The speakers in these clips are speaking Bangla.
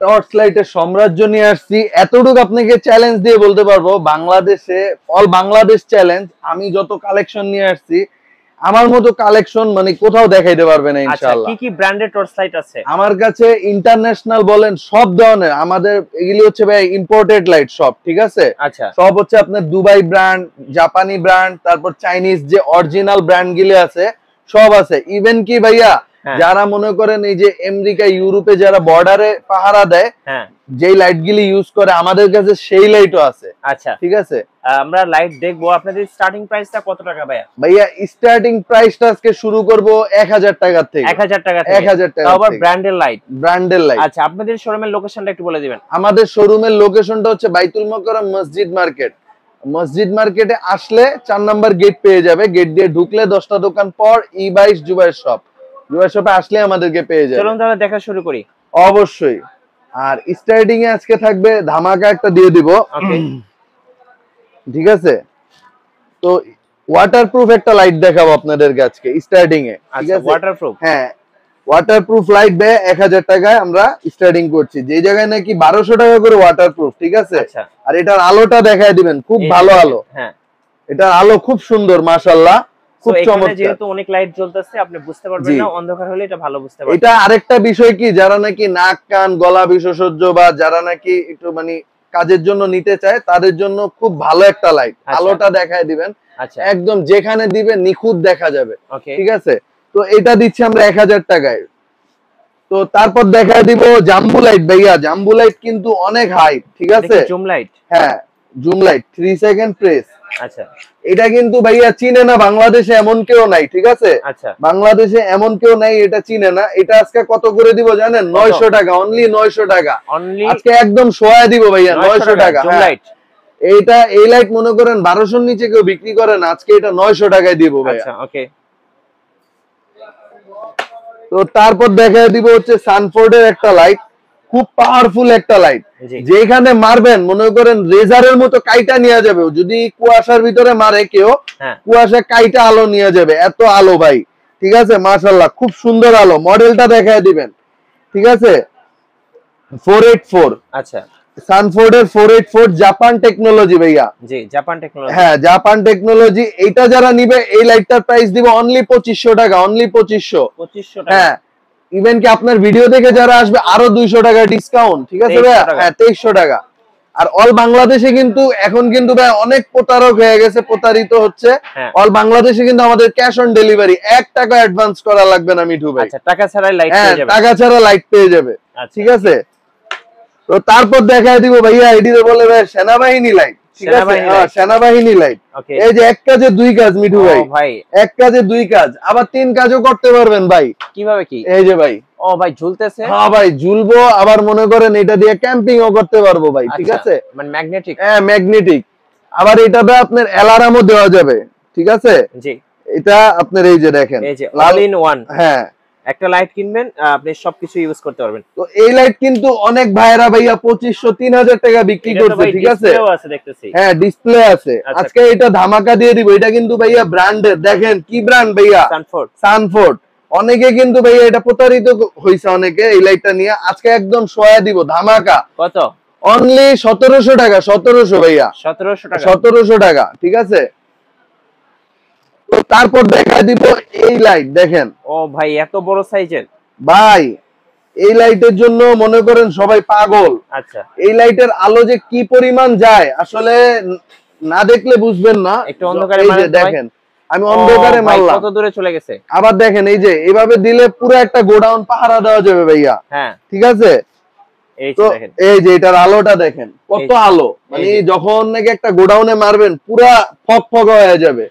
টর্চ লাইটের সাম্রাজ্য নিয়ে আসছি। এতটুকু আপনাকে চ্যালেঞ্জ দিয়ে বলতে পারবো, বাংলাদেশে অল বাংলাদেশ চ্যালেঞ্জ, আমি যত কালেকশন নিয়ে আসছি আমার মতো কালেকশন মানে কোথাও দেখাইতে পারবে না ইনশাআল্লাহ। কি কি ব্র্যান্ডের টর্চ লাইট আছে আমার কাছে? ইন্টারন্যাশনাল বলেন সব ধরনের, আমাদের এগুলি হচ্ছে ভাই ইম্পোর্টেড লাইট সব, ঠিক আছে? আচ্ছা, সব হচ্ছে আপনার দুবাই ব্র্যান্ড, জাপানি ব্র্যান্ড, তারপর চাইনিজ যে অরিজিনাল ব্র্যান্ড গুলি আছে সব আছে। ইভেন কি ভাইয়া যারা মনে করেন এই যে আমেরিকা ইউরোপে যারা বর্ডারে পাহারা দেয়, যেই লাইট গুলি ইউজ করে আমাদের কাছে সেই লাইটও আছে। আচ্ছা, ঠিক আছে, আমরা লাইট দেখবো। আপনাদের স্টার্টিং প্রাইসটা কত টাকা ভাইয়া? ভাইয়া স্টার্টিং প্রাইসটা আজকে শুরু করব 1000 টাকা থেকে। 1000 টাকা থেকে? 1000 টাকা। আবার ব্র্যান্ডের লাইট? ব্র্যান্ডের লাইট। আচ্ছা, আপনাদের শোরুমের লোকেশনটা একটু বলে দিবেন। আমাদের শোরুমের লোকেশনটা হচ্ছে বাইতুল মোকাররম মসজিদ মার্কেট। মসজিদ মার্কেটে আসলে 4 নাম্বার গেট পেয়ে যাবে। গেট দিয়ে ঢুকলে 10টা দোকান পর E22 জুবাইর শপ। জুবাইর শপে আসলে আমাদেরকে পেয়ে যাবে। চলুন তাহলে দেখা শুরু করি। অবশ্যই। আর স্টার্টিং এ আজকে থাকবে ধামাকা একটা দিয়ে দিব। ওকে, ঠিক আছে? তো ওয়াটারপ্রুফ একটা লাইট দেখাবো আপনাদেরকে আজকে স্টার্টিং এ। ঠিক আছে, ওয়াটারপ্রুফ? হ্যাঁ, ওয়াটারপ্রুফ লাইট বে 1000 টাকায় আমরা স্টার্টিং করছি, যে জায়গায় নাকি 1200 টাকা করে ওয়াটারপ্রুফ। ঠিক আছে? আর এটার আলোটা দেখায় দিবেন, খুব ভালো আলো। হ্যাঁ, এটার আলো খুব সুন্দর মাশাআল্লাহ, খুব চমৎকার। যেহেতু অনেক লাইট জ্বলতেছে আপনি বুঝতে পারবেন না, অন্ধকার হলে এটা ভালো বুঝতে পারবেন। এটা আরেকটা বিষয় কি, যারা নাকি নাক কান গলা বিশেষজ্ঞ বা যারা নাকি একটু মানে কাজের জন্য নিতে চায় তাদের জন্য খুব ভালো একটা লাইট। আলোটা দেখায় দিবেন, একদম যেখানে দিবেন নিখুঁত দেখা যাবে। ঠিক আছে? তো এটা দিচ্ছি আমরা 1000 টাকায়। তো তারপর দেখায় দিব জাম্বু লাইট। ভাইয়া জাম্বু লাইট কিন্তু অনেক হাই। ঠিক আছে? Zoom light? হ্যাঁ, জুম লাইট 3 সেকেন্ড প্রেস। আচ্ছা, এটা কিন্তু ভাইয়া চিনে না বাংলাদেশে এমন কেউ নাই। ঠিক আছে? আচ্ছা, বাংলাদেশে এমন কেউ নাই এটা চিনে না। এটা আজকে কত করে দিব জানেন? 900 টাকা, অনলি 900 টাকা। আজকে একদম সোয়া দিব ভাইয়া, 900 টাকা। এইটা এই লাইট মনে করেন 1200 নিচে কেউ বিক্রি করে না, আজকে এটা 900 টাকায় দিব ভাইয়া। আচ্ছা, ওকে। তো তারপর দেখায় দিব হচ্ছে সানফোর্ডের একটা লাইট, খুব পাওয়ারফুল একটা লাইট, যেখানে মারবেন মনে করেন রেজারের মতো কাইটা নিয়ে যাবে। যদি কুয়াশার ভিতরে মারে কেউ, কুয়াশা কাইটা আলো নিয়ে যাবে, এত আলো ভাই। ঠিক আছে? মাশাআল্লাহ, খুব সুন্দর আলো। মডেলটা দেখায় দিবেন। ঠিক আছে? 484। আচ্ছা, সানফোর্ডের 484 জাপান টেকনোলজি ভাইয়া। জি, জাপান টেকনোলজি। হ্যাঁ, জাপান টেকনোলজি। এইটা যারা নিবে এই লাইটটার প্রাইস দিব অনলি 2500 টাকা, অনলি 2500। 2500 টাকা? হ্যাঁ, ইভেন কি আপনার ভিডিও দেখে যারা আসবে আরো 200 টাকা ডিসকাউন্ট। ঠিক আছে ভাইয়া? হ্যাঁ, 2300 টাকা। আর অল বাংলাদেশে কিন্তু এখন কিন্তু ভাই অনেক প্রতারক হয়ে গেছে, প্রতারিত হচ্ছে। অল বাংলাদেশে কিন্তু আমাদের ক্যাশ অন ডেলিভারি, 1 টাকা অ্যাডভান্স করা লাগবে না মিঠু ভাই। আচ্ছা, টাকা ছাড়াই লাইট পেয়ে যাবে? টাকা ছাড়া লাইট পেয়ে যাবে। ঠিক আছে? তো তারপর দেখায় দিব ভাইয়া, এডিতে বলে ভাই সেনাবাহিনী লাইট। ঠিক আছে? সেনাবাহিনী লাইট। এই যে এক কাজে দুই কাজ মিঠু ভাই, এক কাজে দুই কাজ, আবার 3 কাজও করতে পারবেন ভাই। কিভাবে কি? এই যে ভাই, ও ভাই ঝুলতেছে? হ্যাঁ ভাই, ঝুলবো, আবার মনে করেন এটা দিয়ে ক্যাম্পিংও করতে পারবো ভাই। ঠিক আছে? মানে ম্যাগনেটিক? হ্যাঁ, ম্যাগনেটিক। আবার এটাতে আপনার অ্যালার্মও দেওয়া যাবে। ঠিক আছে? জি, এটা আপনার এই যে দেখেন, এই যে অল ইন ওয়ান। হ্যাঁ, একটা লাইট কিনবেন, আপনি সবকিছু ইউজ করতে পারবেন। তো এই লাইট কিন্তু অনেক ভাইরা ভাইয়া 2500 3000 টাকা বিক্রি করছে। ঠিক আছে? হ্যাঁ, ডিসপ্লে আছে। আজকে এটা ধামাকা দিয়ে দিব। এটা কিন্তু ভাইয়া ব্র্যান্ডের, দেখেন কি ব্র্যান্ড ভাইয়া, সানফোর্ড। সানফোর্ড। অনেকে কিন্তু ভাইয়া এটা প্রতারিত হইছে অনেকে এই লাইটটা নিয়ে। আজকে একদম সোয়া দিব ধামাকা। কত? অনলি 1700 টাকা। 1700 ভাইয়া, 1700 টাকা। 1700 টাকা। ঠিক আছে? তারপর দেখা দিব এই লাইট, দেখেন। ও ভাই, এত বড় সাইজের ভাই, এই লাইটের জন্য মনে করেন সবাই পাগল। আচ্ছা, এই লাইটের আলো যে কি পরিমাণ যায় আসলে না দেখলে বুঝবেন না। একটু অন্ধকারে দেখেন, আমি অন্ধকারে মারলাম, কত দূরে চলে গেছে। আবার দেখেন এই যে এভাবে দিলে পুরো একটা গোডাউন পাহারা দেওয়া যাবে ভাইয়া। হ্যাঁ, ঠিক আছে? এই যে এটার আলোটা দেখেন, কত আলো। মানে যখন নাকি একটা গোডাউনে মারবেন পুরা ফকফকা হয়ে যাবে।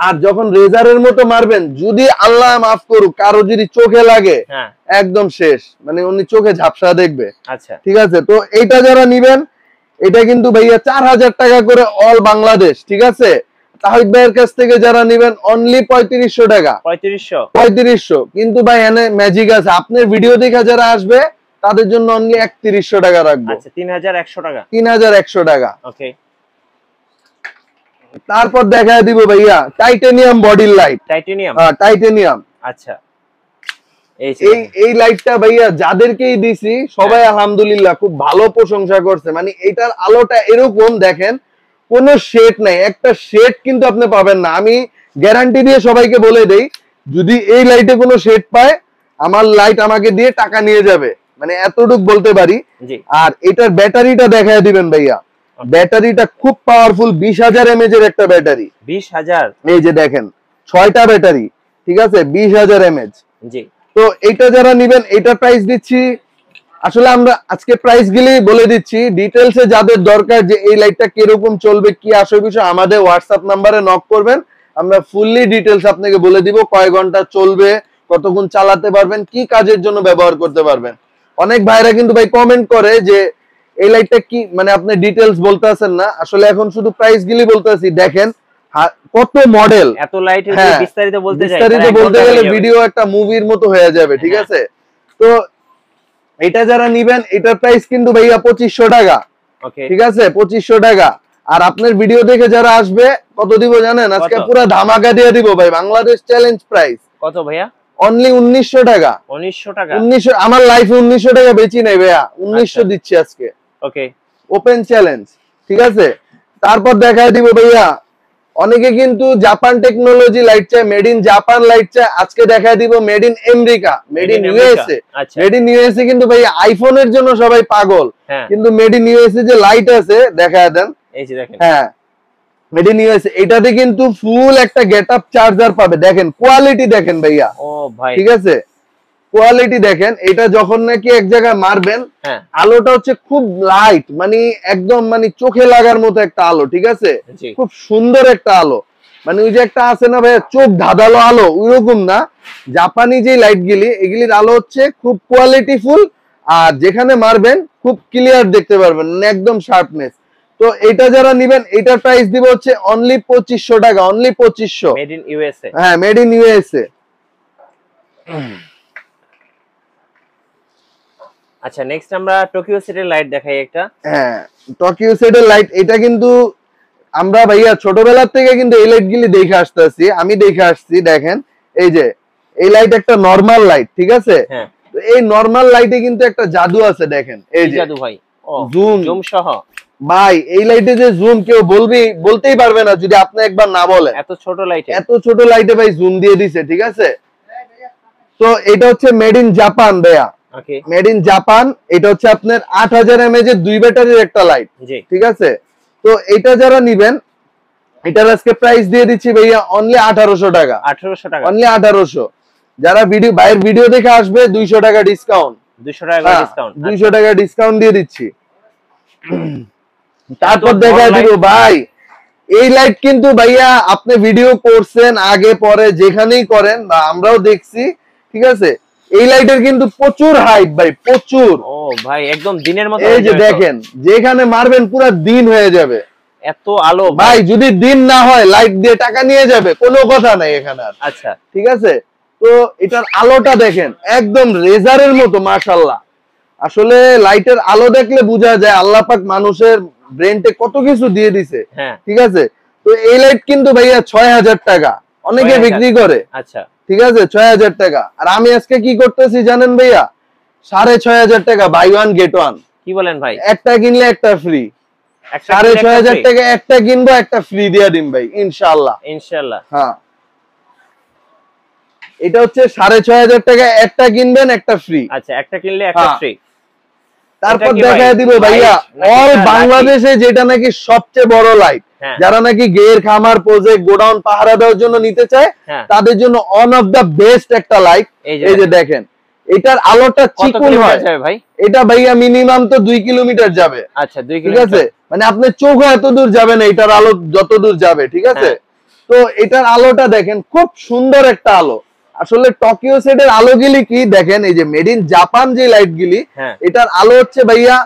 আর যখন রেজারের মতো মারবেন, যদি আল্লাহ মাফ করুক কারো যদি চোখে লাগে, একদম শেষ, মানে উনি চোখে ঝাপসা দেখবে। আচ্ছা, ঠিক আছে? তো এইটা যারা নিবেন, এটা কিন্তু ভাইয়া 4000 টাকা করে অল বাংলাদেশ। ঠিক আছে? তাহিদ ভাইয়ের কাছ থেকে যারা নিবেন অনলি 3500 টাকা। 3500। কিন্তু ভাই এনে ম্যাজিক আছে, আপনার ভিডিও দেখা যারা আসবে তাদের জন্য অনলি 3100 টাকা রাখবো। আচ্ছা, 3100 টাকা। 3100 টাকা। ওকে। তারপর দেখায় দিব ভাইয়া টাইটানিয়াম বডি লাইট। টাইটানিয়াম? হ্যাঁ, টাইটানিয়াম। আচ্ছা, এই লাইটটা ভাইয়া যাদেরকেই দিছি সবাই আলহামদুলিল্লাহ খুব ভালো প্রশংসা করছে। মানে এটার আলোটা এরকম দেখেন, কোনো শেড নাই, একটা শেড কিন্তু আপনি পাবেন না। আমি গ্যারান্টি দিয়ে সবাইকে বলে দেই, যদি এই লাইটে কোনো শেড পায় আমার লাইট আমাকে দিয়ে টাকা নিয়ে যাবে, মানে এতটুক বলতে পারি। আর এটার ব্যাটারিটা দেখায় দিবেন ভাইয়া, ব্যাটারিটা খুব পাওয়ারফুল, 20,000 mAh এর একটা ব্যাটারি। 20,000, এই যে দেখেন 6টা ব্যাটারি, ঠিক আছে, 20,000 mAh। জি, তো এটা যারা নেবেন এটার প্রাইস দিচ্ছি, আসলে আমরা আজকে প্রাইস গুলি বলে দিচ্ছি, ডিটেলসে যাদের দরকার যে এই লাইটটা কিরকম চলবে কি আসল বিষয় আমাদের হোয়াটসঅ্যাপ নাম্বারে নক করবেন, আমরা ফুললি ডিটেলস আপনাকে বলে দিব, কয় ঘন্টা চলবে, কতক্ষণ চালাতে পারবেন, কি কাজের জন্য ব্যবহার করতে পারবেন। অনেক ভাইরা কিন্তু ভাই কমেন্ট করে যে এই লাইটটা কি, মানে আপনি ডিটেলস বলতে আছেন না, আসলে এখন শুধু প্রাইস গুলি বলতেছি। দেখেন কত মডেল, এত লাইটের বিস্তারিত বলতে গেলে ভিডিও একটা মুভির মতো হয়ে যাবে, ঠিক আছে। তো এটা যারা নিবেন এটার প্রাইস কিন্তু ভাইয়া 2500 টাকা, ঠিক আছে, 2500 টাকা। আর আপনার ভিডিও দেখে যারা আসবে কত দিব জানেন? আজকে পুরো ধামাকা দিয়ে দিব ভাই, বাংলাদেশ চ্যালেঞ্জ প্রাইস। কত ভাইয়া? অনলি 1900 টাকা। 1900 টাকা? 1900, আমার লাইফে 1900 টাকা বেচি নাই ভাইয়া, 1900 দিচ্ছি আজকে। ওকে, ওপেন চ্যালেঞ্জ, ঠিক আছে। তারপর দেখায় দিব ভাইয়া, অনেকে কিন্তু জাপান টেকনোলজি লাইট চায়, মেড ইন জাপান লাইট চায়, আজকে দেখায় দিব made in America, made in USA. Made in USA কিন্তু ভাই আইফোনের জন্য সবাই পাগল, কিন্তু মেড ইন ইউএসএ যে লাইট আছে দেখায় দেন, এই যে দেখেন, হ্যাঁ মেড ইন ইউএসএ। এটাতে কিন্তু ফুল একটা গেটআপ চার্জার পাবে, দেখেন কোয়ালিটি দেখেন ভাইয়া, ও ভাই, ঠিক আছে, কোয়ালিটি দেখেন। এটা যখন নাকি এক জায়গায় মারবেন, আলোটা হচ্ছে খুব লাইট, মানে একদম মানে চোখে লাগার মতো একটা আলো, ঠিক আছে, খুব সুন্দর একটা আলো। মানে ওই যে একটা আছে না ভাইয়া চোখ ধাঁধালো আলো, ওইরকম না। জাপানি যে লাইট গুলি, এগুলির আলো হচ্ছে খুব কোয়ালিটিফুল, আর যেখানে মারবেন খুব ক্লিয়ার দেখতে পারবেন, একদম শার্পনেস। তো এটা যারা নিবেন এটার প্রাইস দিব হচ্ছে অনলি 2500 টাকা, অনলি 2500, মেড ইন ইউএসএ। হ্যাঁ, মেড ইন ইউএসএ। আচ্ছা, নেক্সট আমরা টোকিও সেটের লাইট দেখাই একটা। হ্যাঁ, টোকিও সেটের লাইট, এটা কিন্তু আমরা ভাইয়া ছোটবেলা থেকে কিন্তু এই লাইট গুলি দেখে আসতেছি, আমি দেখে আসছি। দেখেন এই যে এই লাইট একটা নরমাল লাইট, ঠিক আছে, তো এই নরমাল লাইটে কিন্তু একটা জাদু আছে, দেখেন এই যে জাদু ভাই, জুম সহ ভাই। এই লাইটে যে জুম কেউ বলতেই পারবে না যদি আপনি একবার না বলেন, এত ছোট লাইটে ভাই জুম দিয়ে দিছে, ঠিক আছে। তো এটা হচ্ছে মেড ইন জাপান ভাইয়া, মেড ইন জাপান। এটা হচ্ছে আপনার 8000 mAh এর 2 ব্যাটারির একটা লাইট, ঠিক আছে। তো এটা যারা নিবেন এটার আজকে প্রাইস দিয়ে দিচ্ছি ভাইয়া অনলি 1800 টাকা, 1800 টাকা, অনলি 1800। যারা বাইরের ভিডিও দেখে আসবে 200 টাকা ডিসকাউন্ট, 200 টাকা ডিসকাউন্ট, 200 টাকা ডিসকাউন্ট দিয়ে দিচ্ছি। তারপর দেখাই দিব ভাই এই লাইট কিন্তু ভাইয়া আপনি ভিডিও করছেন আগে পরে যেখানেই করেন, বা আমরাও দেখছি, ঠিক আছে। এই লাইটের কিন্তু প্রচুর হাইট ভাই, প্রচুর। ও ভাই, একদম দিনের মতো। এই যে দেখেন যেখানে মারবেন পুরো দিন হয়ে যাবে, এত আলো ভাই। যদি দিন না হয় লাইট দিয়ে টাকা নিয়ে যাবে, কোনো কথা নাই এখানে। আচ্ছা, ঠিক আছে। তো এটার আলোটা দেখেন একদম রেজারের মতো, মাশাআল্লাহ। আসলে লাইটের আলো দেখলে বোঝা যায় আল্লাহ পাক মানুষের ব্রেনতে কত কিছু দিয়ে দিছে, ঠিক আছে। তো এই লাইট কিন্তু ভাইয়া 6000 টাকা, অনেকে বিক্রি করে। আচ্ছা, ঠিক আছে, 6000 টাকা। আর আমি আজকে কি করতেছি জানেন ভাইয়া? 6500 টাকা বাই ওয়ান গেট ওয়ান। কি বলেন ভাই? একটা কিনলে একটা ফ্রি। 6500 টাকা একটা কিনবো, একটা ফ্রি দিয়ে দিন ভাই, ইনশাআল্লাহ, ইনশাআল্লাহ। হ্যাঁ, এটা হচ্ছে 6500 টাকা, একটা কিনবেন একটা ফ্রি। আচ্ছা, একটা কিনলে একটা ফ্রি। তারপর দেখায় দিব ভাইয়া অল বাংলাদেশে যেটা নাকি সবচেয়ে বড় লাইট, যারা নাকি গের খামার প্রজেক্ট গোডাউন পাহারা দেওয়ার জন্য নিতে চায়, তাদের জন্য ওয়ান অফ দা বেস্ট একটা লাইট। এই যে দেখেন এটার আলোটা চিকন হয় ভাই, এটা ভাইয়া মিনিমাম তো 2 কিলোমিটার যাবে। আচ্ছা, 2 কিলোমিটার, ঠিক আছে, মানে আপনার চোখ এত দূর যাবে না, এটার আলো যত দূর যাবে, ঠিক আছে। তো এটার আলোটা দেখেন খুব সুন্দর একটা আলো। আসলে টোকিও সেটের আলোগুলি কি দেখেন, এই যে মেড ইন জাপান যে লাইট গুলি, এটার আলো হচ্ছে ভাইয়া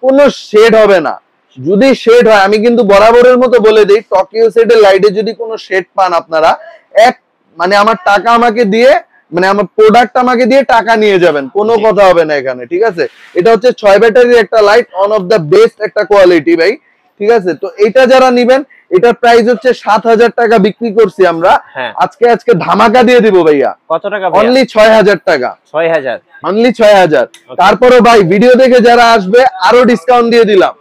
কোনো শেড হবে না। যদি শেড হয়, আমি কিন্তু বরাবরের মতো বলে দিই, টোকিও সেটের লাইটে যদি কোনো শেড পান আপনারা, মানে আমার টাকা আমাকে দিয়ে, মানে আমার প্রোডাক্ট আমাকে দিয়ে টাকা নিয়ে যাবেন, কোনো কথা হবে না এখানে, ঠিক আছে। এটা হচ্ছে 6 ব্যাটারির একটা light, one of the best একটা কোয়ালিটি ভাই, ঠিক আছে। তো এটা যারা নিবেন এটার প্রাইস হচ্ছে 7000 টাকা বিক্রি করছি আমরা, আজকে ধামাকা দিয়ে দিব ভাইয়া। কত টাকা? অনলি 6000 টাকা। 6000, অনলি 6000। তারপরে ভাই ভিডিও দেখে যারা আসবে আরো ডিসকাউন্ট দিয়ে দিলাম,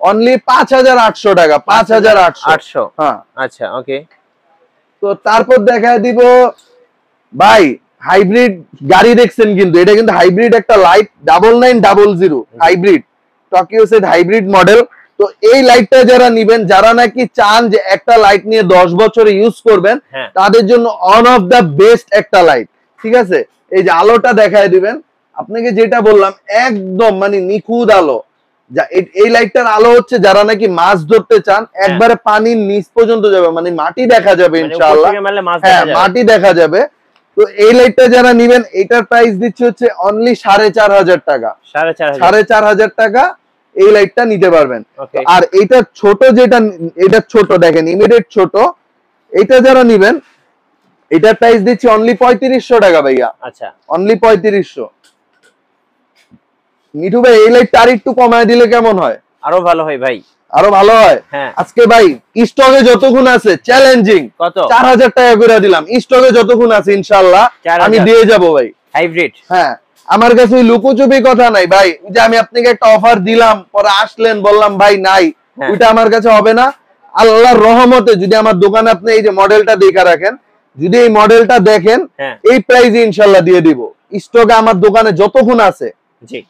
অনলি 5800 টাকা। 5800। হ্যাঁ আচ্ছা ওকে। তো তারপর দেখায় দিব ভাই হাইব্রিড গাড়ি দেখছেন, কিন্তু এটা কিন্তু হাইব্রিড একটা light 9900 hybrid, Tokyo set hybrid model. তো এই লাইটটা যারা নিবেন, যারা নাকি চান যে একটা লাইট নিয়ে 10 বছর ইউজ করবেন, তাদের জন্য ওয়ান অফ দা বেস্ট একটা লাইট। ঠিক আছে, এই যে আলোটা দেখায় দিবেন আপনাকে, যেটা বললাম একদম মানে নিখুঁত আলো। যা এই লাইটটার আলো হচ্ছে যারা নাকি মাছ ধরতে চান, একবারে পানির নিচ পর্যন্ত যাবে, মানে মাটি দেখা যাবে ইনশাআল্লাহ। হ্যাঁ মাটি দেখা যাবে। তো এই লাইটটা যারা নিবেন, এটার প্রাইস দিচ্ছে হচ্ছে অনলি 4500 টাকা। 4500 টাকা এই লাইটটা নিতে পারবেন। আর এটা ছোট, যেটা এটা ছোট দেখেন ইমিডিয়েট ছোট, এটা যারা নিবেন এটার প্রাইস দিচ্ছি অনলি 3500 টাকা ভাইয়া। আচ্ছা অনলি 3500। মিঠু ভাই এই লাইটটা আর একটু কমায় দিলে কেমন হয়? আরো ভালো হয় ভাই, আরো ভালো হয়। আজকে ভাই স্টকে যতক্ষণ আছে চ্যালেঞ্জিং 4000 টাকা করে দিলাম, স্টকে যতক্ষণ আছে ইনশাআল্লাহ আমি দিয়ে যাব ভাই। হাইব্রিড, হ্যাঁ আমার কাছে লুকোচুপি কথা নাই ভাই, যে আমি আপনাকে একটা অফার দিলাম পরে আসলেন বললাম ভাই নাই, ওইটা আমার কাছে হবে না। আল্লাহর রহমতে যদি আমার দোকানে আপনি এই যে মডেলটা দেখা রাখেন, যদি এই মডেলটা দেখেন এই প্রাইসে ইনশাআল্লাহ দিয়ে দিব, স্টকে আমার দোকানে যতক্ষণ আছে। জি।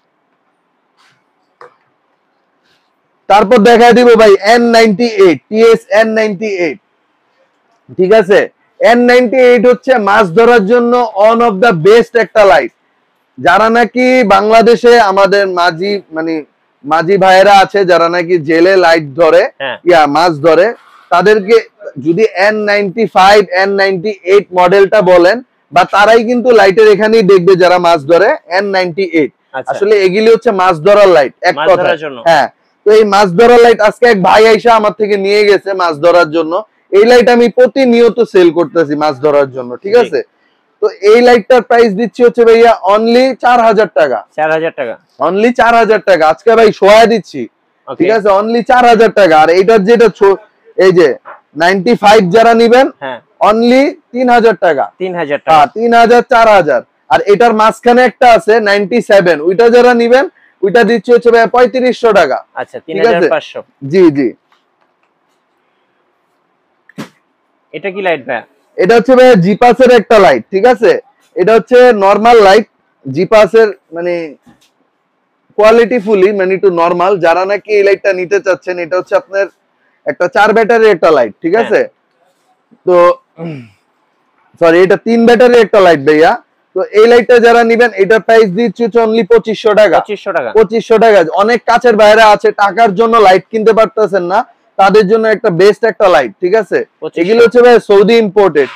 তারপর দেখায় দিব ভাই N98 TS N98। ঠিক আছে, N98 হচ্ছে মাছ ধরার জন্য ওয়ান অফ দা বেস্ট একটা লাইট। যারা নাকি বাংলাদেশে আমাদের মাঝি ভাইয়েরা আছে, যারা নাকি জেলে লাইট ধরে মাছ ধরে, তাদেরকে যদি N95 N98 মডেলটা বলেন, বা তারাই কিন্তু লাইটের এখানেই দেখবে যারা মাছ ধরে N98। আসলে এগুলি হচ্ছে মাছ ধরার লাইট এক কথা। হ্যাঁ, তো এই মাছ ধরার লাইট আজকে এক ভাই আইসা আমার থেকে নিয়ে গেছে মাছ ধরার জন্য। এই লাইট আমি প্রতিনিয়ত সেল করতেছি মাছ ধরার জন্য। ঠিক আছে, তো এই লাইটটার প্রাইস দিচ্ছি হচ্ছে ভাইয়া অনলি 4000 টাকা। 4000 টাকা, অনলি 4000 টাকা আজকে ভাই শোয়া দিচ্ছি। ঠিক আছে, অনলি 4000 টাকা। আর এইটার যেটা এই যে 95 যারা নিবেন অনলি 3000 টাকা। 3000 টাকা, 3000 4000। আর এটার মাঝখানে একটা আছে 97, ওইটা যারা নিবেন ওইটা দিচ্ছি হচ্ছে ভাই 3500 টাকা। আচ্ছা 3500। জি জি। এটা কি লাইট ভাই? এটা হচ্ছে ভাই জিপাসের একটা লাইট। ঠিক আছে, এটা হচ্ছে নরমাল লাইট, জিপাসের মানে কোয়ালিটি ফুলি মানে একটু নরমাল। যারা নাকি এই লাইটটা নিতে চাচ্ছেন, এটা হচ্ছে আপনার একটা 4 ব্যাটারির একটা লাইট। ঠিক আছে, তো সরি এটা 3 ব্যাটারির একটা লাইট ভাইয়া। তো এই লাইটটা যারা নিবেন এটার প্রাইস দিচ্ছি হচ্ছে 2500 টাকা। 2500 টাকা। অনেক কাছের বাইরে আছে, টাকার জন্য লাইট কিনতে পারতেছেন না, তাদের জন্য একটা বেস্ট একটা লাইট। ঠিক আছে, এগুলো হচ্ছে ভাই সৌদি ইম্পোর্টেড।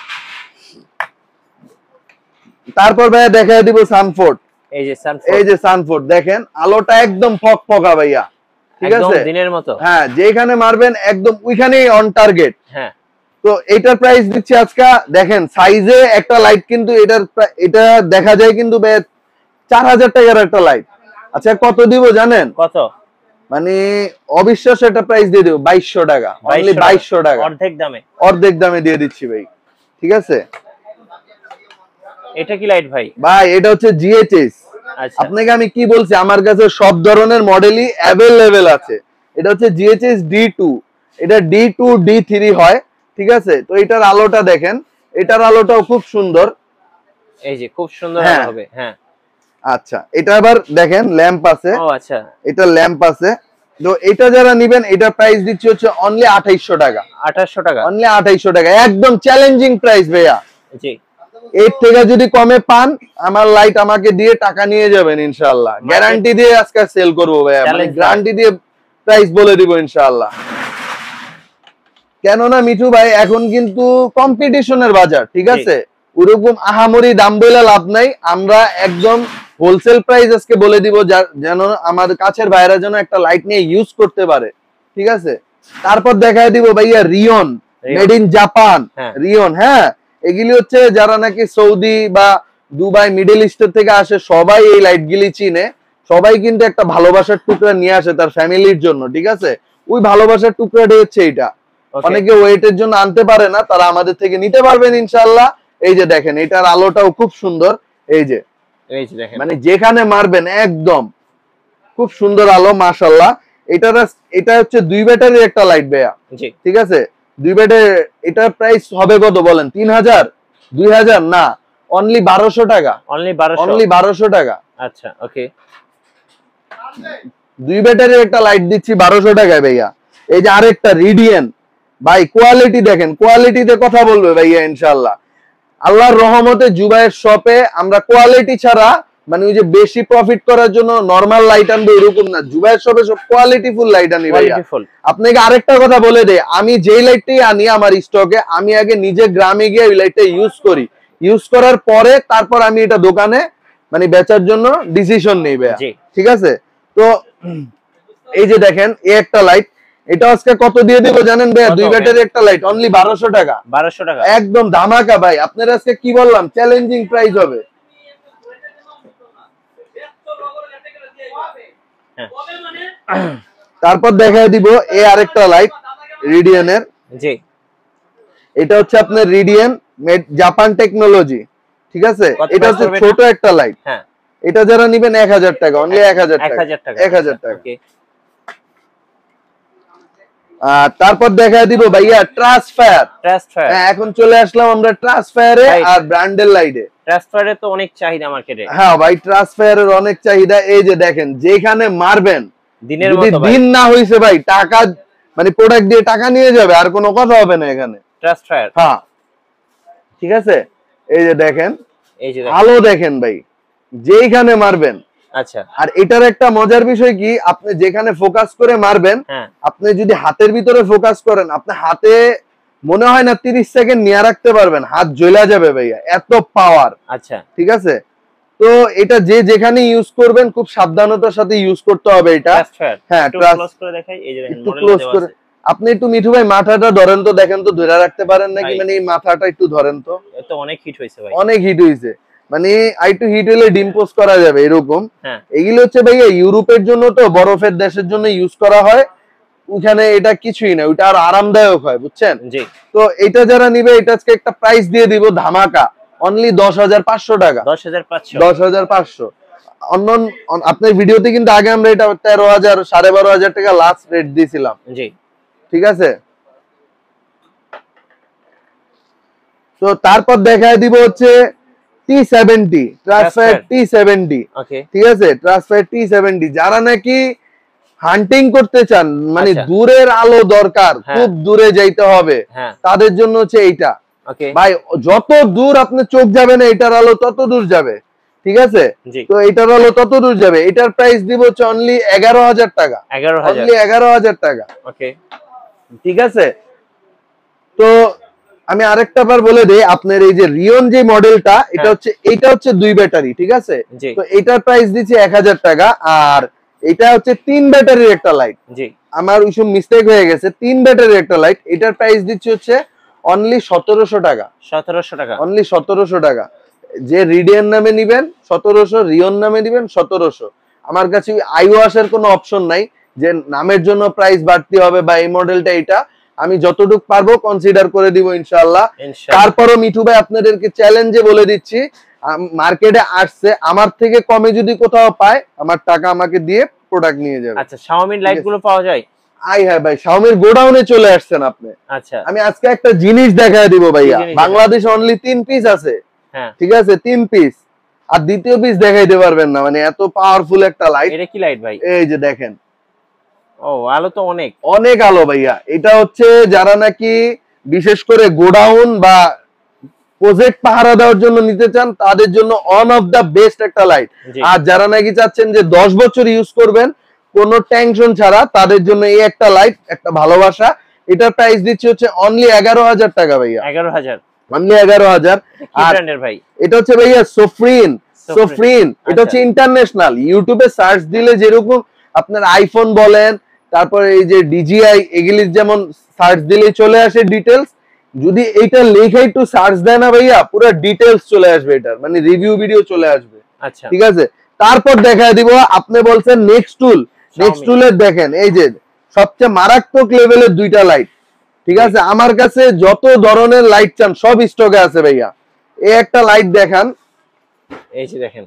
তারপর ভাইয়া দেখাই দিব সানফোর্ড। এই যে সানফোর্ড দেখেন, আলোটা একদম ফকফকা ভাইয়া। ঠিক আছে, দিনের মতো। হ্যাঁ, যেখানে মারবেন একদম ওইখানেই অন টার্গেট। হ্যাঁ, তো এটার প্রাইস দিচ্ছি আজকে দেখেন সাইজে একটা লাইট, কিন্তু এটা দেখা যায় কিন্তু 4000 টাকার একটা লাইট। আচ্ছা কত দিব জানেন? কত? মানে অবিশ্বাস্য একটা প্রাইস দিয়ে দেব 2200 টাকা। অনলি 2200 টাকা, অর্ধেক দামে দিয়ে দিচ্ছি ভাই। ঠিক আছে, এটা কি লাইট ভাই? ভাই এটা হচ্ছে GHS। আপনাকে আমি কি বলছি, আমার কাছে সব ধরনের মডেলই অ্যাভেলেবেল আছে। এটা হচ্ছে GHS D2, এটা D2 D3 হয়। ঠিক আছে, তো এটার আলোটা দেখেন, এটার আলোটাও খুব সুন্দর। এই যে খুব সুন্দর আলো হবে। হ্যাঁ, আচ্ছা এটা আবার দেখেন ল্যাম্প আছে। ও আচ্ছা, এটা ল্যাম্প আছে। তো এটা যারা নেবেন এটার প্রাইস দিচ্ছি হচ্ছে অনলি 2800 টাকা। 2800 টাকা, অনলি 2800 টাকা, একদম চ্যালেঞ্জিং প্রাইস ভাইয়া। জি, এর থেকে যদি কমে পান আমার লাইট আমাকে দিয়ে টাকা নিয়ে যাবেন ইনশাআল্লাহ। গ্যারান্টি দিয়ে আজকে সেল করব ভাইয়া, মানে গ্যারান্টি দিয়ে প্রাইস বলে দিব ইনশাআল্লাহ। কেননা মিঠু ভাই এখন কিন্তু কম্পিটিশনের বাজার। ঠিক আছে, ওরকম আহামরি দাম বলে লাভ নাই, আমরা একদম হোলসেল প্রাইস আজকে বলে দিব, যেন আমাদের কাছের ভাইরা যেন একটা লাইট নিয়ে ইউজ করতে পারে। ঠিক আছে, তারপর দেখায় দিব ভাইয়া রিয়ন, মেড ইন জাপান রিয়ন। হ্যাঁ, এগুলি হচ্ছে যারা নাকি সৌদি বা দুবাই মিডল ইস্টের থেকে আসে সবাই এই লাইট গুলি চিনে, সবাই কিন্তু একটা ভালোবাসার টুকরা নিয়ে আসে তার ফ্যামিলির জন্য। ঠিক আছে, ওই ভালোবাসার টুকরাটা হচ্ছে এইটা। অনেকে ওয়েটের জন্য আনতে পারে না, তারা আমাদের থেকে নিতে পারবেন ইনশাআল্লাহ। এই যে দেখেন এটার আলোটাও খুব সুন্দর, এই যে দেখেন মানে যেখানে মারবেন একদম খুব সুন্দর আলো মাশাআল্লাহ। এটা হচ্ছে 2 ব্যাটারির একটা লাইট ভাইয়া, ঠিক আছে 2 ব্যাটারি। এটার প্রাইস হবে কত বলেন? 3000 2000 না, অনলি 1200 টাকা। অনলি 1200 টাকা। আচ্ছা ওকে, 2 ব্যাটারির একটা লাইট দিচ্ছি 1200 টাকায় ভাইয়া। এই যে আরেকটা রিডিয়ান ভাই, কোয়ালিটি দেখেন, কোয়ালিটিতে কথা বলবে ভাইয়া ইনশাআল্লাহ। আল্লাহর রহমতে জুবাইয়ের শপে আমরা কোয়ালিটি ছাড়া মানে ওই যে বেশি প্রফিট করার জন্য নরমাল লাইট আনবো এরকম না, জুবাইয়ের শপে সব কোয়ালিটিফুল লাইট আনি ভাইয়া। আপনাকে আরেকটা কথা বলে দেই, আমি যেই লাইটটাই আনি আমার স্টকে, আমি আগে নিজে গ্রামে গিয়ে ওই লাইটটা ইউজ করি, ইউজ করার পরে তারপর আমি এটা দোকানে মানে বেচার জন্য ডিসিশন নেই ভাইয়া, ঠিক আছে। তো এই যে দেখেন এই একটা লাইট, এটা আজকে কত দিয়ে দেব জানেন ভাইয়া? 2 ব্যাটারি একটা লাইট অনলি 1200 টাকা। 1200 টাকা একদম ধামাকা ভাই। আপনারা আজকে কি বললাম, চ্যালেঞ্জিং প্রাইস হবে। তারপর দেখায় দিব এই আরেকটা লাইট রিডিয়ানের। জি, এটা হচ্ছে আপনার রিডিয়ান মেড জাপান টেকনোলজি, ঠিক আছে। এটা হচ্ছে ছোট একটা লাইট। হ্যাঁ, এটা যারা নেবেন 1000 টাকা, অনলি 1000 টাকা। 1000 টাকা। তারপর দেখায় দিব ভাইয়া ট্রান্সফায়ার। হ্যাঁ, এখন চলে আসলাম আমরা ট্রান্সফায়ারে আর ব্র্যান্ডের লাইটে। ট্রান্সফায়ারে তো অনেক চাহিদা মার্কেটে। হ্যাঁ ভাই, ট্রান্সফায়ারের অনেক চাহিদা। এই যে দেখেন যেখানে মারবেন দিনের মতো ভাই, দিন না হইছে ভাই টাকা মানে প্রোডাক্ট দিয়ে টাকা নিয়ে যাবে, আর কোনো কথা হবে না এখানে। ট্রান্সফায়ার, হ্যাঁ ঠিক আছে। এই যে দেখেন, এই যে আলো দেখেন ভাই যেখানে মারবেন। আচ্ছা, আর এটার একটা মজার বিষয় কি, আপনি যেখানে ফোকাস করে মারবেন, আপনি যদি হাতের ভিতরে ফোকাস করেন, আপনি হাতে মনে হয় না 30 সেকেন্ড নিয়ে রাখতে পারবেন, হাত জ্বলা যাবে ভাইয়া, এত পাওয়ার। আচ্ছা ঠিক আছে। তো এটা যে যেখানে ইউজ করবেন খুব সাবধানতার সাথে ইউজ করতে হবে এটা। হ্যাঁ, ক্লোজ করে দেখাই, এই যে দেখেন মডেল দেওয়া আছে। আপনি একটু মিঠু ভাই মাথাটা ধরেন তো, দেখেন তো ধরে রাখতে পারেন নাকি, মানে এই মাথাটা একটু ধরেন তো। এত অনেক হিট হইছে ভাই, অনেক হিট হইছে, মানে আইটু হিট হলে ডিম পোস্ট করা যাবে এরকম। এগুলো হচ্ছে ভাইয়া ইউরোপের জন্য, তো বরফের দেশের জন্য ইউজ করা হয়। ওখানে এটা কিছুই না, ওটা আর আরামদায়ক হয়, বুঝছেন। তো এটা যারা নিবে, এটা আজকে একটা প্রাইস দিয়ে দিব ধামাকা, অনলি 10500 টাকা। 10500। অন্য আপনার ভিডিওতে কিন্তু আগে আমরা এটা 13000 12500 টাকা লাস্ট রেট দিয়েছিলাম। জি ঠিক আছে। তো তারপর দেখায় দিব হচ্ছে T70 ট্রান্সফায়ার T70। ওকে ঠিক আছে, ট্রান্সফায়ার T70 যারা নাকি হান্টিং করতে চান, মানে দূরের আলো দরকার, খুব দূরে যাইতে হবে, তাদের জন্য হচ্ছে এইটা। ওকে ভাই, যত দূর আপনি চোখ যাবে না এটার আলো তত দূর যাবে, ঠিক আছে। তো এটার আলো তত দূর যাবে। এটার প্রাইস দিব হচ্ছে অনলি 11000 টাকা। অনলি 11000 টাকা। ওকে ঠিক আছে। তো আমি আরেকটা বার বলে দেই, আপনার এই যে রিয়ন যে মডেলটা, এটা হচ্ছে 2 ব্যাটারি, ঠিক আছে। তো এটার প্রাইস দিচ্ছি 1000 টাকা। আর এটা হচ্ছে 3 ব্যাটারির একটা লাইট। জি, আমার ওইসব মিস্টেক হয়ে গেছে, 3 ব্যাটারির একটা লাইট। এটার প্রাইস দিচ্ছি হচ্ছে অনলি 1700 টাকা। 1700 টাকা, অনলি 1700 টাকা। যে রিডিয়ান নামে নিবেন 1700, রিয়ন নামে নিবেন 1700। আমার কাছে আই ওয়াশের কোনো অপশন নাই যে নামের জন্য প্রাইস বাড়তি হবে বা এই মডেলটা এটা। আমি যতটুকু পারবো কনসিডার করে দিব ইনশাআল্লাহ। তারপরও মিঠু ভাই আপনাদেরকে চ্যালেঞ্জে বলে দিচ্ছি, মার্কেটে আসছে, আমার থেকে কমে যদি কোথাও পায়, আমার টাকা আমাকে দিয়ে প্রোডাক্ট নিয়ে যাবে। আচ্ছা, Xiaomi লাইট গুলো পাওয়া যায়? হ্যাঁ ভাই, Xiaomi গোডাউনে চলে আসছেন আপনি। আচ্ছা, আমি আজকে একটা জিনিস দেখায় দিব ভাইয়া। বাংলাদেশে অনলি 3 পিস আছে, ঠিক আছে, 3 পিস। আর দ্বিতীয় পিস দেখাইতে পারবেন না, মানে এত পাওয়ারফুল একটা লাইট। এটা কি লাইট ভাই? এই যে দেখেন, ও আলো তো অনেক অনেক আলো ভাইয়া। এটা হচ্ছে যারা নাকি বিশেষ করে গোডাউন বা প্রজেক্ট পাহারা দেওয়ার জন্য নিতে চান, তাদের জন্য ওয়ান অফ দা বেস্ট একটা লাইট। আর যারা নাকি চাচ্ছেন যে 10 বছর ইউজ করবেন কোনো টেনশন ছাড়া, তাদের জন্য এই একটা লাইট, একটা ভালোবাসা। এটার প্রাইস দিচ্ছি হচ্ছে অনলি 11000 টাকা ভাইয়া। 11000, অনলি 11000। আর ভাই এটা হচ্ছে ভাইয়া সোফরিন। এটা হচ্ছে ইন্টারন্যাশনাল। ইউটিউবে সার্চ দিলে যেরকম আপনার আইফোন বলেন, তারপরে এই যে ডিজিআই, এগুলির যেমন সার্চ দিলেই চলে আসে ডিটেলস, যদি এইটা লেখা একটু সার্চ দেয় না ভাইয়া, পুরো ডিটেলস চলে আসবে, এটার মানে রিভিউ ভিডিও চলে আসবে। আচ্ছা ঠিক আছে। তারপর দেখায় দিব, আপনি বলছেন নেক্সট টুলের দেখেন, এই যে সবচেয়ে মারাত্মক লেভেলের 2টা লাইট, ঠিক আছে, আমার কাছে যত ধরনের লাইট চান সব স্টকে আছে ভাইয়া। এই একটা লাইট দেখান, এই যে দেখেন,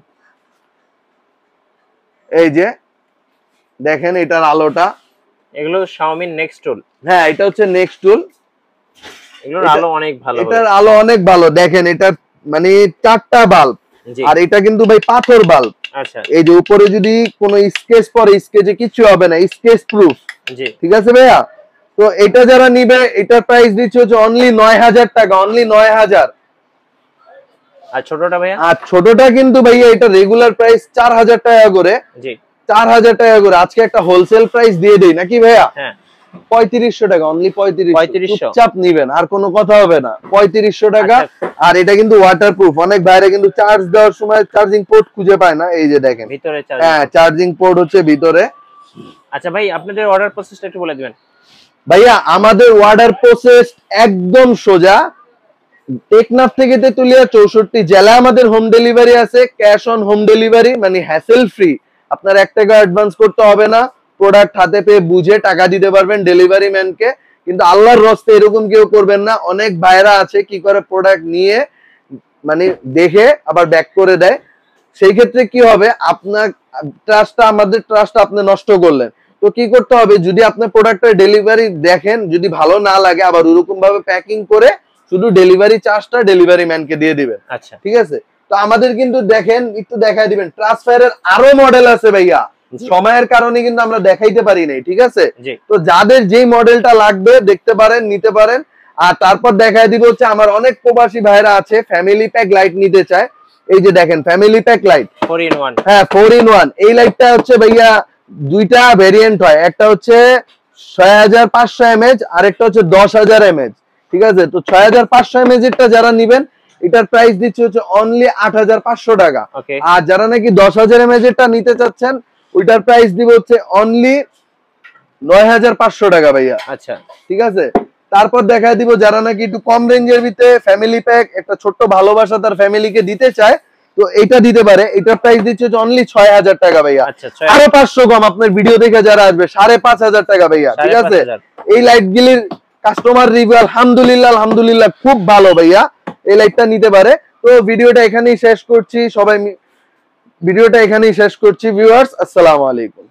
এই যে দেখেন এটার আলোটা, এগুলো Xiaomi নেক্সট টুল। হ্যাঁ এটা হচ্ছে নেক্সট টুল, এগুলোর আলো অনেক ভালো, এটার আলো অনেক ভালো। দেখেন এটার মানে 4টা বাল্ব, আর এটা কিন্তু ভাই পাথর বাল্ব। আচ্ছা, এই যে উপরে যদি কোনো স্কেচ পরে, স্কেচে কিছু হবে না, স্কেচ প্রুফ। জি ঠিক আছে ভাইয়া। তো এটা যারা নিবে এটার প্রাইস দিচ্ছে হচ্ছে অনলি 9000 টাকা, অনলি 9000। আর ছোটটা ভাইয়া? আর ছোটটা কিন্তু ভাইয়া এটা রেগুলার প্রাইস 4000 টাকা করে। জি 4000 টাকা করে। আজকে একটা হোলসেল প্রাইস দিয়ে দেই নাকি ভাইয়া? হ্যাঁ 3500 টাকা, অনলি 3500। চুপচাপ নিবেন, আর কোনো কথা হবে না। 3500 টাকা। আর এটা কিন্তু ওয়াটারপ্রুফ। অনেক বাইরে কিন্তু চার্জ দেওয়ার সময় চার্জিং পোর্ট খুঁজে পায় না, এই যে দেখেন ভিতরে হ্যাঁ চার্জিং পোর্ট হচ্ছে ভিতরে। আচ্ছা ভাই, আপনাদের অর্ডার প্রসেসটা একটু বলে দিবেন। ভাইয়া আমাদের অর্ডার প্রসেস একদম সোজা। টেকনাফ থেকে তেতুলিয়া 64 জেলা আমাদের হোম ডেলিভারি আছে, ক্যাশ অন হোম ডেলিভারি, মানে হ্যাসেল ফ্রি। আপনার 1 টাকা অ্যাডভান্স করতে হবে না, প্রোডাক্ট হাতে পেয়ে বুঝে টাকা দিতে পারবেন ডেলিভারি ম্যানকে। কিন্তু আল্লাহর রস্তে এরকম কেউ করবেন না। অনেক ভাইরা আছে কি করে প্রোডাক্ট নিয়ে মানে দেখে আবার ব্যাক করে দেয়। সেই ক্ষেত্রে কি হবে, আপনার ট্রাস্টটা, আমাদের ট্রাস্টটা আপনি নষ্ট করলেন। তো কি করতে হবে, যদি আপনি প্রোডাক্টের ডেলিভারি দেখেন যদি ভালো না লাগে, আবার ওরকম ভাবে প্যাকিং করে শুধু ডেলিভারি চার্জটা ডেলিভারি ম্যানকে দিয়ে দিবেন। আচ্ছা ঠিক আছে। তো আমাদের কিন্তু দেখেন একটু দেখাই দিবেন, ট্রান্সফারের আরো মডেল আছে ভাইয়া, সময়ের কারণে কিন্তু আমরা দেখাইতে পারি নাই। ঠিক আছে, তো যাদের যেই মডেলটা লাগবে দেখতে পারেন, নিতে পারেন। আর তারপর দেখাই দিব হচ্ছে আমার অনেক প্রবাসী ভাইরা আছে ফ্যামিলি প্যাক লাইট নিতে চায়। এই যে দেখেন ফ্যামিলি প্যাক লাইট 4 in 1। হ্যাঁ 4 in 1। এই লাইটটা হচ্ছে ভাইয়া দুইটা ভেরিয়েন্ট হয়, একটা হচ্ছে 6500 mAh আর একটা হচ্ছে 10000 mAh। ঠিক আছে, তো 6500 mAh এরটা যারা নেবেন এটার প্রাইস দিচ্ছে হচ্ছে অনলি 8500 টাকা। আর যারা নাকি 10000 mAh এরটা নিতে চাচ্ছেন ওইটার প্রাইস দিব হচ্ছে অনলি 9500 টাকা ভাইয়া। আচ্ছা ঠিক আছে। তারপর দেখা দিব যারা নাকি একটু কম রেঞ্জের ভিতরে ফ্যামিলি প্যাক, একটা ছোট্ট ভালোবাসা তার ফ্যামিলিকে দিতে চায়, তো এটা দিতে পারে। এটার প্রাইস দিচ্ছে অনলি 6000 টাকা ভাইয়া। আরো 500 কম আপনার ভিডিও দেখে যারা আসবে 5500 টাকা ভাইয়া। ঠিক আছে, এই লাইটগুলির কাস্টমার রিভিউ আলহামদুলিল্লাহ খুব ভালো ভাইয়া, এই লাইটটা নিতে পারে। তো ভিডিওটা এখানেই শেষ করছি, সবাই ভিডিওটা এখানেই শেষ করছি ভিউয়ার্স। আসসালামু আলাইকুম।